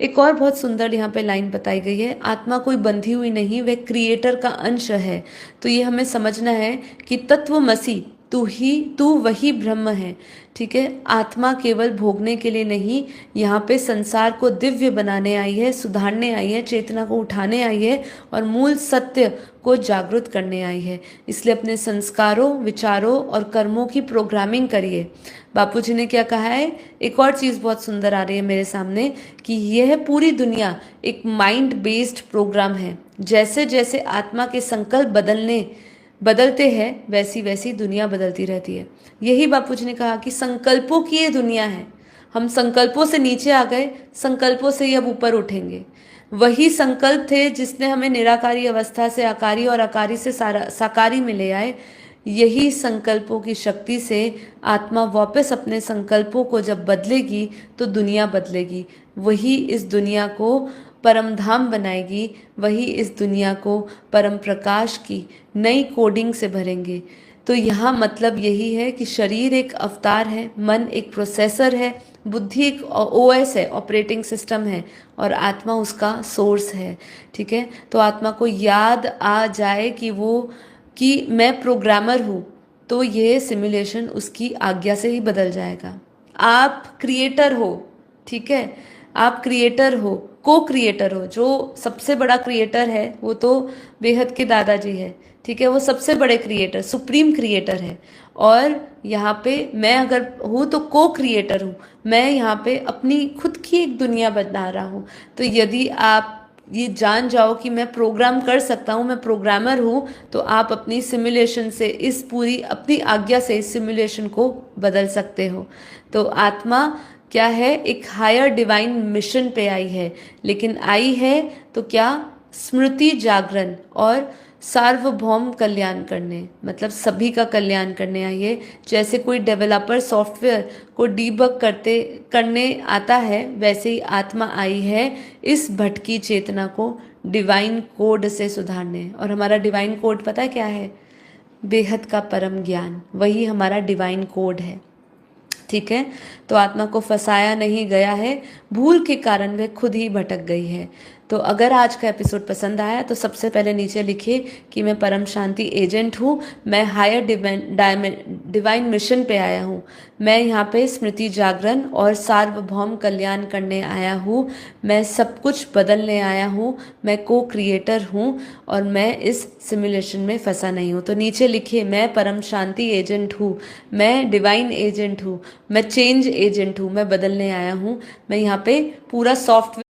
एक और बहुत सुंदर यहाँ पे लाइन बताई गई है, आत्मा कोई बंधी हुई नहीं, वह क्रिएटर का अंश है। तो ये हमें समझना है कि तत्वमसि, तू वही ब्रह्म है। ठीक है, आत्मा केवल भोगने के लिए नहीं, यहाँ पे संसार को दिव्य बनाने आई है, सुधारने आई है, चेतना को उठाने आई है और मूल सत्य को जागृत करने आई है। इसलिए अपने संस्कारों, विचारों और कर्मों की प्रोग्रामिंग करिए। बापूजी ने क्या कहा है, एक और चीज बहुत सुंदर आ रही है मेरे सामने, कि यह पूरी दुनिया एक माइंड बेस्ड प्रोग्राम है। जैसे जैसे आत्मा के संकल्प बदलते हैं, वैसी वैसी दुनिया बदलती रहती है। यही बापूजी ने कहा कि संकल्पों की ये दुनिया है। हम संकल्पों से नीचे आ गए, संकल्पों से ही अब ऊपर उठेंगे। वही संकल्प थे जिसने हमें निराकारी अवस्था से आकारी और आकारी से साकारी में ले आए। यही संकल्पों की शक्ति से आत्मा वापस अपने संकल्पों को जब बदलेगी तो दुनिया बदलेगी। वही इस दुनिया को परम धाम बनाएगी, वही इस दुनिया को परम प्रकाश की नई कोडिंग से भरेंगे। तो यहाँ मतलब यही है कि शरीर एक अवतार है, मन एक प्रोसेसर है, बुद्धि एक ओएस है, ऑपरेटिंग सिस्टम है, और आत्मा उसका सोर्स है। ठीक है, तो आत्मा को याद आ जाए कि मैं प्रोग्रामर हूँ, तो ये सिमुलेशन उसकी आज्ञा से ही बदल जाएगा। आप क्रिएटर हो। ठीक है, आप क्रिएटर हो, को क्रिएटर हो। जो सबसे बड़ा क्रिएटर है वो तो बेहद के दादाजी है। ठीक है, वो सबसे बड़े क्रिएटर, सुप्रीम क्रिएटर है। और यहाँ पे मैं अगर हूँ तो को क्रिएटर हूँ। मैं यहाँ पे अपनी खुद की एक दुनिया बना रहा हूँ। तो यदि आप ये जान जाओ कि मैं प्रोग्राम कर सकता हूँ, मैं प्रोग्रामर हूँ, तो आप अपनी सिमुलेशन से, इस पूरी अपनी आज्ञा से इस सिमुलेशन को बदल सकते हो। तो आत्मा क्या है, एक हायर डिवाइन मिशन पे आई है। लेकिन आई है तो क्या, स्मृति जागरण और सार्वभौम कल्याण करने, मतलब सभी का कल्याण करने आई है। जैसे कोई डेवलपर सॉफ्टवेयर को डीबग करने आता है, वैसे ही आत्मा आई है इस भटकी चेतना को डिवाइन कोड से सुधारने। और हमारा डिवाइन कोड पता है क्या है? बेहद का परम ज्ञान, वही हमारा डिवाइन कोड है। ठीक है, तो आत्मा को फंसाया नहीं गया है, भूल के कारण वह खुद ही भटक गई है। तो अगर आज का एपिसोड पसंद आया तो सबसे पहले नीचे लिखिए कि मैं परम शांति एजेंट हूँ, मैं हायर डिवाइन मिशन पे आया हूँ, मैं यहाँ पे स्मृति जागरण और सार्वभौम कल्याण करने आया हूँ, मैं सब कुछ बदलने आया हूँ, मैं को क्रिएटर हूँ और मैं इस सिमुलेशन में फंसा नहीं हूँ। तो नीचे लिखिए, मैं परम शांति एजेंट हूँ, मैं डिवाइन एजेंट हूँ, मैं चेंज एजेंट हूँ, मैं बदलने आया हूँ, मैं यहाँ पे पूरा सॉफ्टवेयर